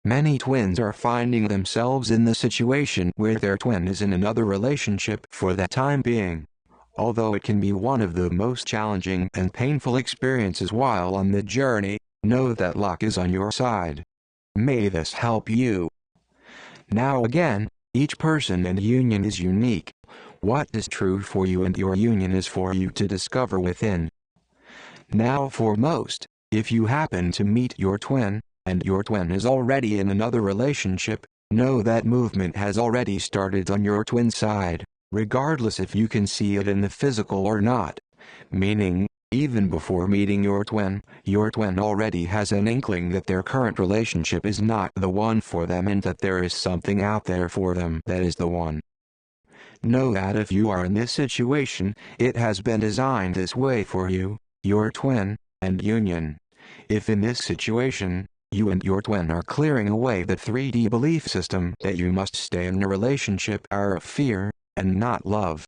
Many twins are finding themselves in the situation where their twin is in another relationship for the time being. Although it can be one of the most challenging and painful experiences while on the journey, know that luck is on your side. May this help you. Now again, each person and union is unique. What is true for you and your union is for you to discover within. Now foremost, if you happen to meet your twin, and your twin is already in another relationship, know that movement has already started on your twin side, regardless if you can see it in the physical or not. Meaning, even before meeting your twin already has an inkling that their current relationship is not the one for them and that there is something out there for them that is the one. Know that if you are in this situation, it has been designed this way for you, your twin, and union. If in this situation, you and your twin are clearing away the 3D belief system that you must stay in a relationship out of fear, and not love.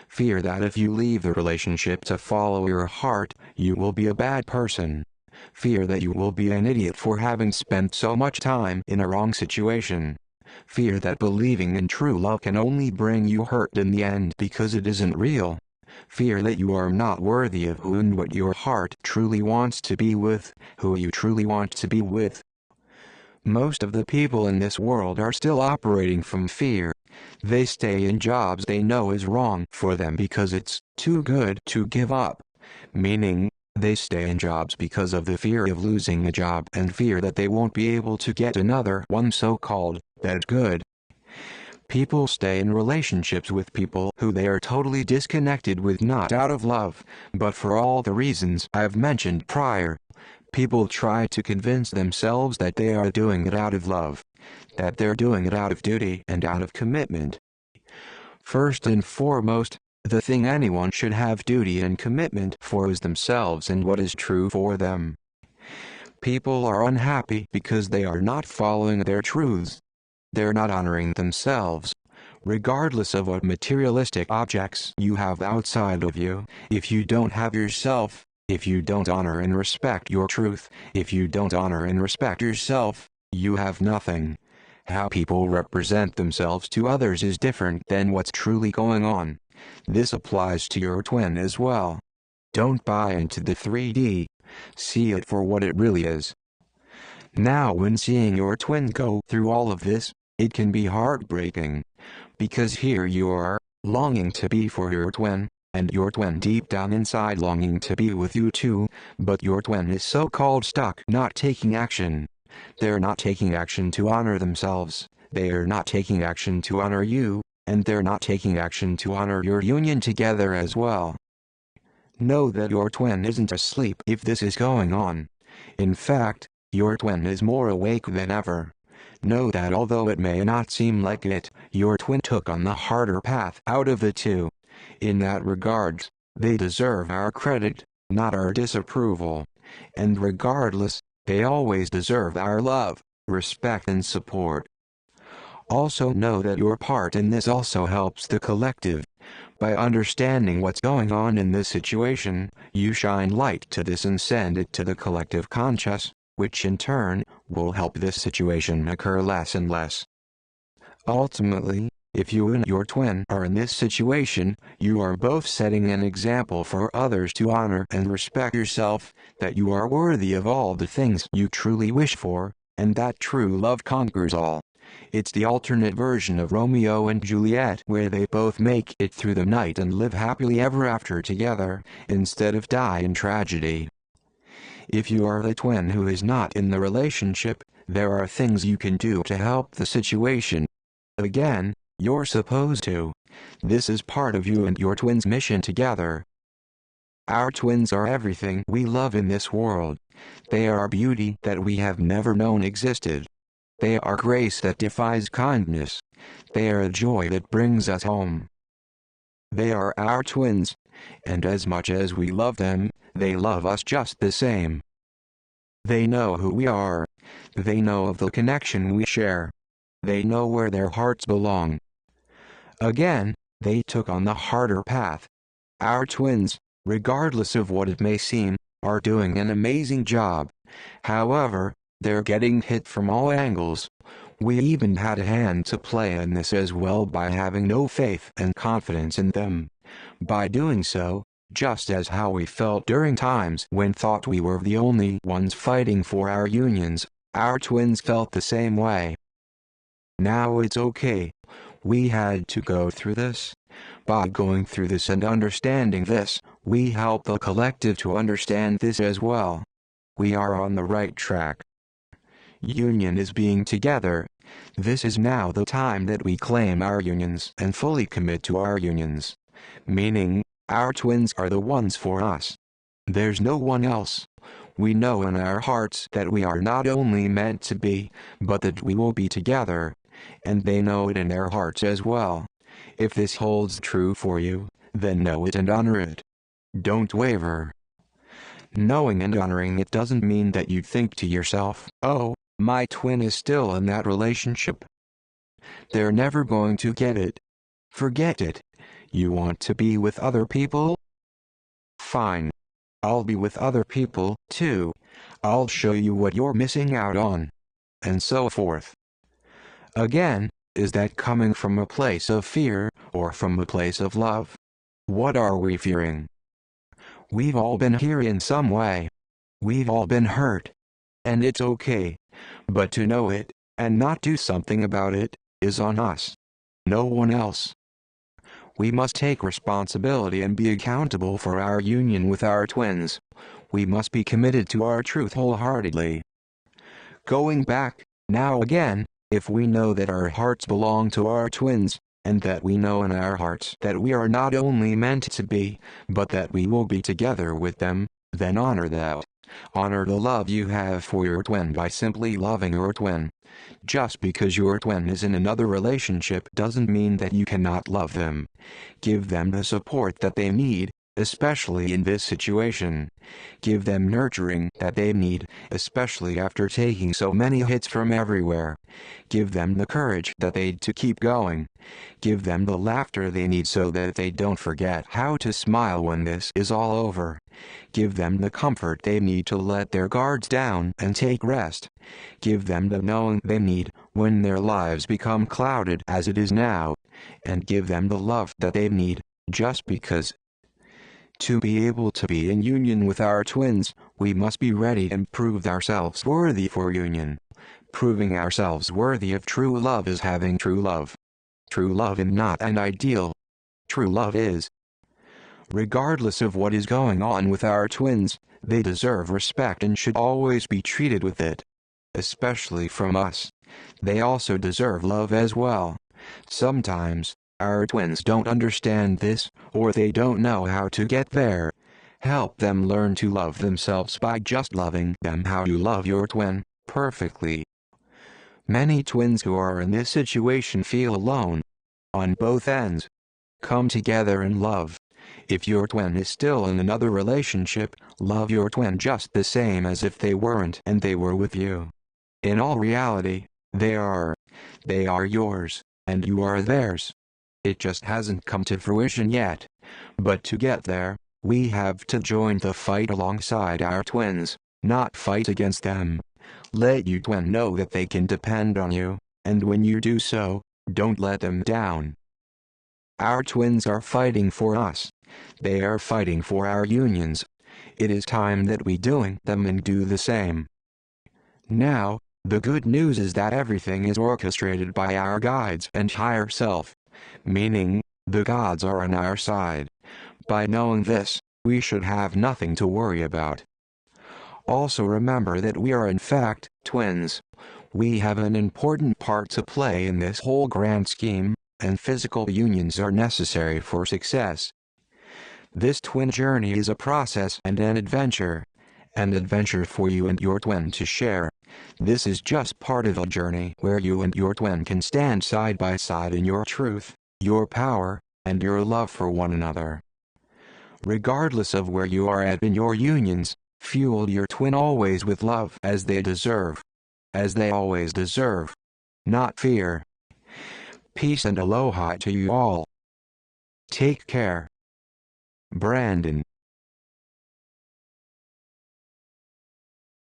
Fear that if you leave the relationship to follow your heart, you will be a bad person. Fear that you will be an idiot for having spent so much time in a wrong situation. Fear that believing in true love can only bring you hurt in the end because it isn't real. Fear that you are not worthy of who and what your heart truly wants to be with, who you truly want to be with. Most of the people in this world are still operating from fear. They stay in jobs they know is wrong for them because it's too good to give up. Meaning, they stay in jobs because of the fear of losing a job and fear that they won't be able to get another one so-called that good. People stay in relationships with people who they are totally disconnected with, not out of love, but for all the reasons I've mentioned prior. People try to convince themselves that they are doing it out of love, that they're doing it out of duty and out of commitment. First and foremost, the thing anyone should have duty and commitment for is themselves and what is true for them. People are unhappy because they are not following their truths. They're not honoring themselves. Regardless of what materialistic objects you have outside of you, if you don't have yourself, if you don't honor and respect your truth, if you don't honor and respect yourself, you have nothing. How people represent themselves to others is different than what's truly going on. This applies to your twin as well. Don't buy into the 3D. See it for what it really is. Now when seeing your twin go through all of this, it can be heartbreaking. Because here you are, longing to be for your twin, and your twin deep down inside longing to be with you too, but your twin is so-called stuck not taking action. They're not taking action to honor themselves, they are not taking action to honor you, and they're not taking action to honor your union together as well. Know that your twin isn't asleep if this is going on. In fact, your twin is more awake than ever. Know that although it may not seem like it, your twin took on the harder path out of the two. In that regards, they deserve our credit, not our disapproval. And regardless, they always deserve our love, respect and support. Also know that your part in this also helps the collective. By understanding what's going on in this situation, you shine light to this and send it to the collective conscious, which in turn, will help this situation occur less and less. Ultimately, if you and your twin are in this situation, you are both setting an example for others to honor and respect yourself, that you are worthy of all the things you truly wish for, and that true love conquers all. It's the alternate version of Romeo and Juliet where they both make it through the night and live happily ever after together, instead of die in tragedy. If you are the twin who is not in the relationship, there are things you can do to help the situation. Again, you're supposed to. This is part of you and your twin's mission together. Our twins are everything we love in this world. They are beauty that we have never known existed. They are grace that defies kindness. They are joy that brings us home. They are our twins, and as much as we love them, they love us just the same. They know who we are. They know of the connection we share. They know where their hearts belong. Again, they took on the harder path. Our twins, regardless of what it may seem, are doing an amazing job. However, They're getting hit from all angles. We even had a hand to play in this as well by having no faith and confidence in them. By doing so, just as how we felt during times when thought we were the only ones fighting for our unions, our twins felt the same way. Now it's okay. We had to go through this. By going through this and understanding this, we help the collective to understand this as well. We are on the right track. Union is being together. This is now the time that we claim our unions and fully commit to our unions. Meaning, our twins are the ones for us. There's no one else. We know in our hearts that we are not only meant to be, but that we will be together. And they know it in their hearts as well. If this holds true for you, then know it and honor it. Don't waver. Knowing and honoring it doesn't mean that you think to yourself, oh, my twin is still in that relationship. They're never going to get it. Forget it. You want to be with other people? Fine. I'll be with other people, too. I'll show you what you're missing out on. And so forth. Again, is that coming from a place of fear, or from a place of love? What are we fearing? We've all been here in some way. We've all been hurt. And it's okay. But to know it, and not do something about it, is on us. No one else. We must take responsibility and be accountable for our union with our twins. We must be committed to our truth wholeheartedly. Going back, now again, if we know that our hearts belong to our twins, and that we know in our hearts that we are not only meant to be, but that we will be together with them, then honor that. Honor the love you have for your twin by simply loving your twin. Just because your twin is in another relationship doesn't mean that you cannot love them. Give them the support that they need, especially in this situation. Give them nurturing that they need, especially after taking so many hits from everywhere. Give them the courage that they need to keep going. Give them the laughter they need so that they don't forget how to smile when this is all over. Give them the comfort they need to let their guards down and take rest. Give them the knowing they need when their lives become clouded as it is now. And give them the love that they need, just because. To be able to be in union with our twins, we must be ready and prove ourselves worthy for union. Proving ourselves worthy of true love is having true love. True love is not an ideal. True love is. Regardless of what is going on with our twins, they deserve respect and should always be treated with it. Especially from us. They also deserve love as well. Sometimes, our twins don't understand this, or they don't know how to get there. Help them learn to love themselves by just loving them how you love your twin, perfectly. Many twins who are in this situation feel alone. On both ends. Come together in love. If your twin is still in another relationship, love your twin just the same as if they weren't and they were with you. In all reality, they are yours, and you are theirs. It just hasn't come to fruition yet. But to get there, we have to join the fight alongside our twins, not fight against them. Let your twin know that they can depend on you, and when you do so, don't let them down. Our twins are fighting for us. They are fighting for our unions. It is time that we join them and do the same. Now, the good news is that everything is orchestrated by our guides and higher self. Meaning, the gods are on our side. By knowing this, we should have nothing to worry about. Also remember that we are in fact twins. We have an important part to play in this whole grand scheme, and physical unions are necessary for success. This twin journey is a process and an adventure for you and your twin to share. This is just part of a journey where you and your twin can stand side by side in your truth, your power, and your love for one another. Regardless of where you are at in your unions, fuel your twin always with love as they deserve. As they always deserve. Not fear. Peace and aloha to you all. Take care. Brandon.